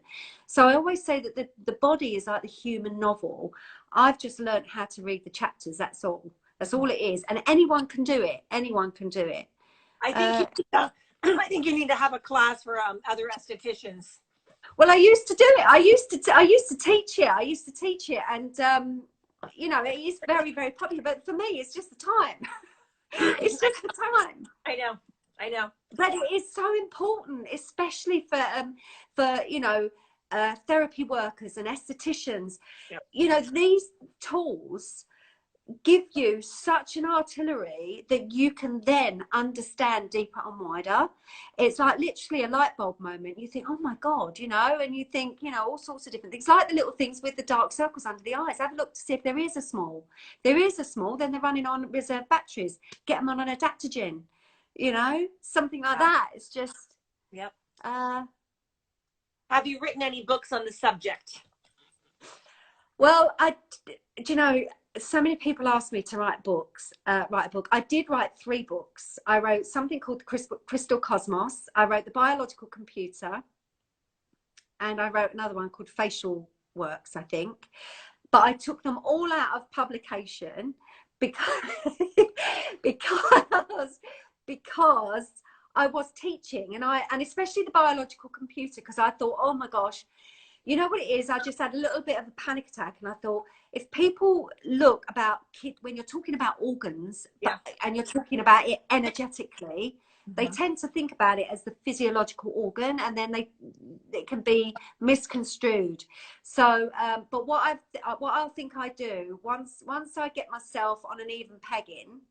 So I always say that the body is like the human novel. I've just learned how to read the chapters. That's all. That's all it is. And anyone can do it. Anyone can do it. I think you need to, I think you need to have a class for other estheticians. Well, I used to do it. I used to teach it. I used to teach it, and you know, it is very, very popular. But for me, it's just the time. It's just the time. I know. I know. But it is so important, especially for you know, therapy workers and estheticians. Yep. You know, these tools give you such an artillery that you can then understand deeper and wider. It's like literally a light bulb moment. You think, oh my God, you know, and you think, you know, all sorts of different things, like the little things with the dark circles under the eyes. Have a look to see if there is a small. There is a small, then they're running on reserve batteries. Get them on an adaptogen, you know, something like that. It's just, yep. Have you written any books on the subject? Well, you know, so many people ask me to write a book. I did write 3 books. I wrote something called the Crystal Cosmos. I wrote The Biological Computer. And I wrote another one called Facial Works, I think. But I took them all out of publication because, because I was teaching, and especially the biological computer, because I thought, oh my gosh, you know what it is? I just had a little bit of a panic attack, and I thought, if people look about when you're talking about organs, and you're talking about it energetically, they tend to think about it as the physiological organ, and then it can be misconstrued. So, but what I think I do once I get myself on an even pegging,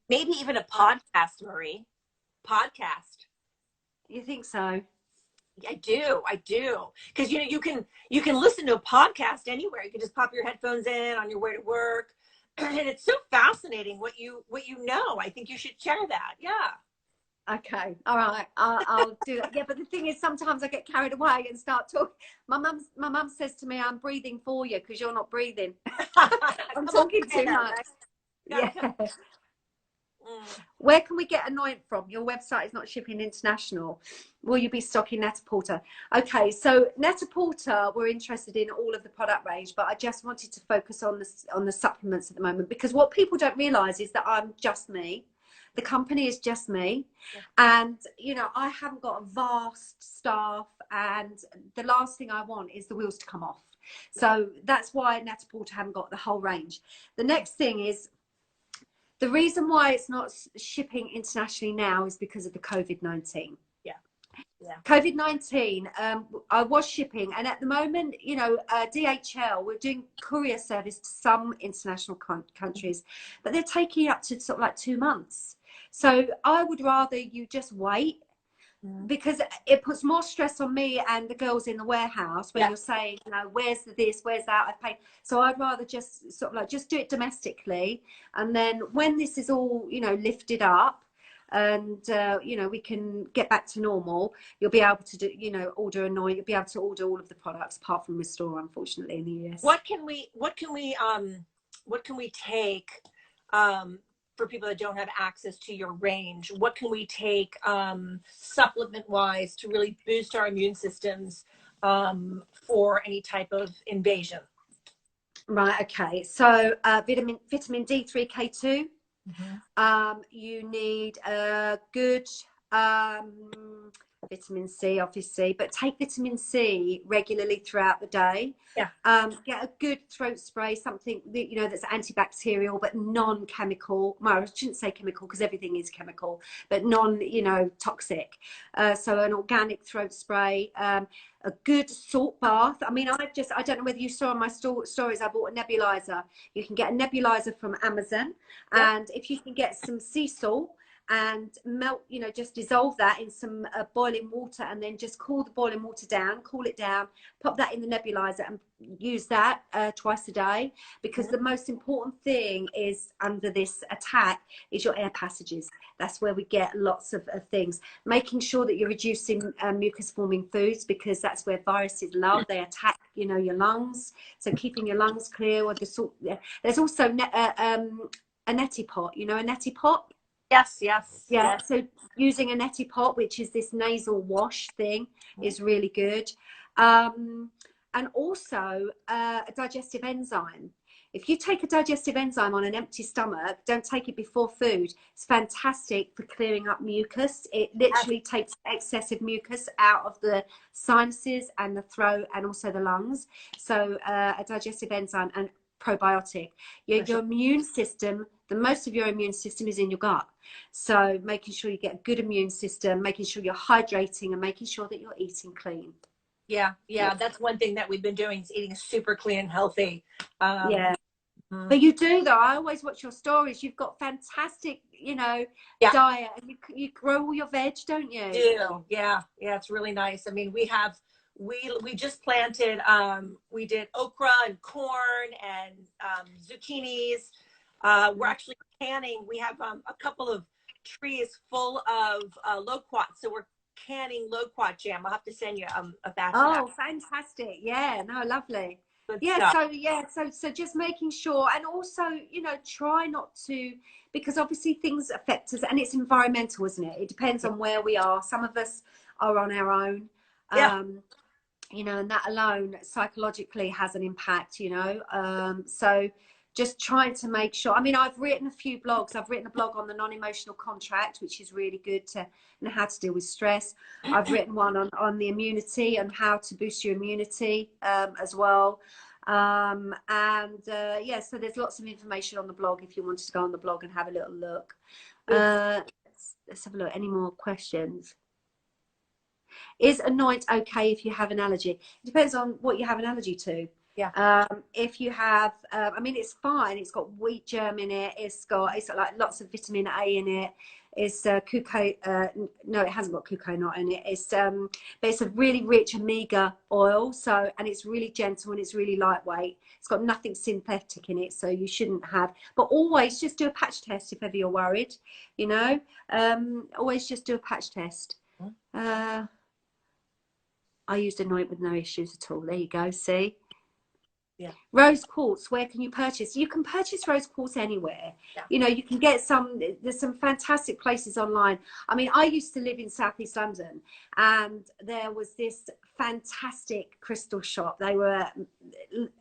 maybe even a podcast, Marie. Podcast. You think so? I do. Because you know, you can listen to a podcast anywhere. You can just pop your headphones in on your way to work. And it's so fascinating what you know. I think you should share that. Yeah. Okay. All right. I'll do that. Yeah, but the thing is, sometimes I get carried away and start talking. My mum says to me, I'm breathing for you because you're not breathing. I'm talking too much. Yeah. Where can we get Anoint from? Your website is not shipping international. Will you be stocking Net-a-Porter? Okay, so Net-a-Porter, we're interested in all of the product range, but I just wanted to focus on the supplements at the moment, because what people don't realize is that I'm just me. The company is just me. And, you know, I haven't got a vast staff, and the last thing I want is the wheels to come off. So that's why Net-a-Porter haven't got the whole range. The next thing is, the reason why it's not shipping internationally now is because of the COVID-19. Yeah. COVID-19, I was shipping, and at the moment, you know, DHL, we're doing courier service to some international countries, but they're taking up to sort of like 2 months. So I would rather you just wait, because it puts more stress on me and the girls in the warehouse when you're saying, you know, where's this, where's that, I've paid. So I'd rather just sort of like just do it domestically, and then when this is all, you know, lifted up and you know, we can get back to normal, you'll be able to do, you know, order Anoint, you'll be able to order all of the products apart from Restore, unfortunately, in the US. What can we take for people that don't have access to your range? What can we take supplement wise to really boost our immune systems for any type of invasion? Right, okay, so vitamin D3K2. You need a good vitamin C, obviously, but take vitamin C regularly throughout the day. Get a good throat spray, something that, you know, that's antibacterial but non-chemical. Well, I shouldn't say chemical because everything is chemical, but non, you know, toxic. So an organic throat spray, a good salt bath. I mean, I don't know whether you saw on my stories, I bought a nebulizer. You can get a nebulizer from Amazon, and if you can get some sea salt and melt, you know, just dissolve that in some boiling water, and then just cool the boiling water down, cool it down, pop that in the nebulizer and use that twice a day, because the most important thing is under this attack is your air passages. That's where we get lots of things. Making sure that you're reducing mucus forming foods, because that's where viruses love, they attack, you know, your lungs. So keeping your lungs clear. Or there's also a neti pot, you know, a neti pot. Yes, yes, Yeah, yes. so using a neti pot, which is this nasal wash thing, is really good. And also a digestive enzyme. If you take a digestive enzyme on an empty stomach, don't take it before food. It's fantastic for clearing up mucus. It literally takes excessive mucus out of the sinuses and the throat and also the lungs. So a digestive enzyme and probiotic. Your immune system, the most of your immune system is in your gut. So making sure you get a good immune system, making sure you're hydrating, and making sure that you're eating clean. Yeah, that's one thing that we've been doing, is eating super clean and healthy. But you do, though. I always watch your stories. You've got fantastic, you know, diet, and you grow all your veg, don't you? Yeah, it's really nice. I mean, we just planted, we did okra and corn and zucchinis. We're actually canning. We have a couple of trees full of loquat, so we're canning loquat jam. I'll have to send you a batch of that. Oh, fantastic. Yeah, no, lovely. Good Yeah, stuff. so just making sure, and also, you know, try not to, because obviously things affect us, and it's environmental, isn't it? It depends on where we are. Some of us are on our own. You know, and that alone psychologically has an impact, you know. So just trying to make sure. I mean, I've written a few blogs. I've written a blog on the non-emotional contract, which is really good to know how to deal with stress. I've written one on the immunity and how to boost your immunity as well. Yeah, so there's lots of information on the blog if you wanted to go on the blog and have a little look. Let's have a look. Any more questions? Is anoint okay if you have an allergy? It depends on what you have an allergy to. If you have, I mean, it's fine. It's got wheat germ in it. It's like lots of vitamin A in it. It's no, it hasn't got coconut in it. But it's a really rich omega oil. So, and it's really gentle and it's really lightweight. It's got nothing synthetic in it, so you shouldn't have. But always just do a patch test if ever you're worried. You know, always just do a patch test. I used Anoint with no issues at all. There you go. See? Yeah. Rose quartz, where can you purchase? You can purchase rose quartz anywhere. You know, you can get there's some fantastic places online. I mean, I used to live in Southeast London, and there was this fantastic crystal shop. They were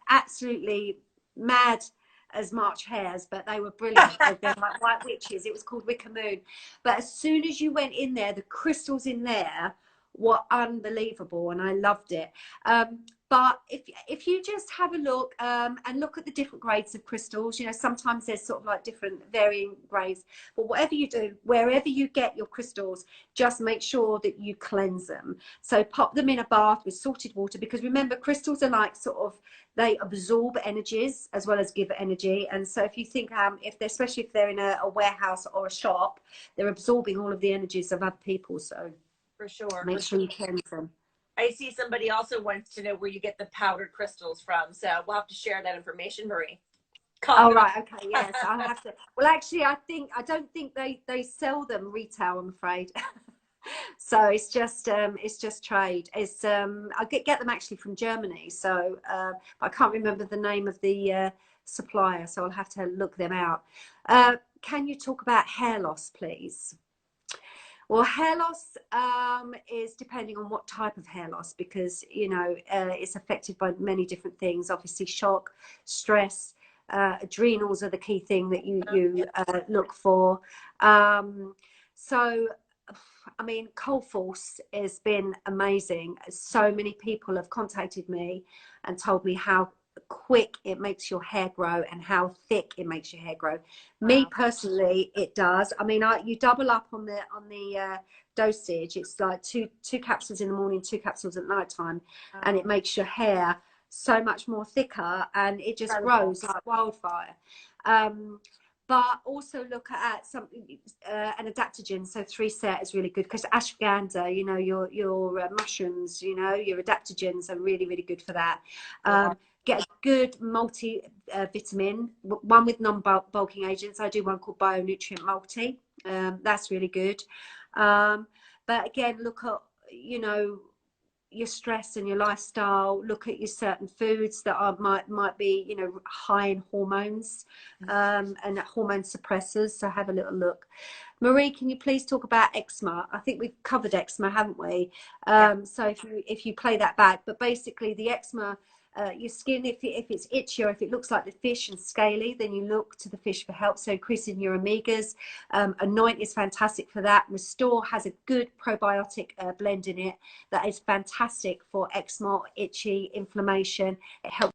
absolutely mad as March hares, but they were brilliant. They're like white witches. It was called Wicker Moon. But as soon as you went in there, the crystals in there were unbelievable, and I loved it. But if you just have a look and look at the different grades of crystals, you know, sometimes there's sort of like different varying grades. But whatever you do, wherever you get your crystals, just make sure that you cleanse them. So pop them in a bath with salted water, because remember, crystals are like sort of, they absorb energies as well as give energy. And so if you think, especially if they're in a warehouse or a shop, they're absorbing all of the energies of other people. So for sure, make sure you cleanse them. I see somebody also wants to know where you get the powdered crystals from. So we'll have to share that information, Marie. Oh, right. Okay. Yes, I'll have to. Well, actually, I don't think they sell them retail, I'm afraid. So it's just trade. It's I get them actually from Germany. So but I can't remember the name of the supplier, so I'll have to look them out. Can you talk about hair loss, please? Well, hair loss is depending on what type of hair loss, because, you know, it's affected by many different things. Obviously, shock, stress, adrenals are the key thing that you look for. So, I mean, Cold Force has been amazing. So many people have contacted me and told me how quick it makes your hair grow and how thick it makes your hair grow. Wow. Me personally, it does. I mean, you double up on the dosage. It's like two capsules in the morning, 2 capsules at night time. Wow. And it makes your hair so much more thicker, and it just grows like wildfire. but also look at something, an adaptogen. So 3-set is really good because ashwagandha, you know, your mushrooms, you know, your adaptogens are really, really good for that. Get a good multi vitamin, one with non-bulking agents. I do one called Bionutrient Multi. That's really good. But again, look at, you know, your stress and your lifestyle. Look at your certain foods that are might be, you know, high in hormones, and hormone suppressors. So have a little look. Marie, can you please talk about eczema? I think we've covered eczema, haven't we? So if you play that back, but basically the eczema, your skin, if it's itchy or if it looks like the fish and scaly, then you look to the fish for help. So increasing your omegas. Anoint is fantastic for that. Restore has a good probiotic blend in it that is fantastic for eczema, itchy, inflammation. It helps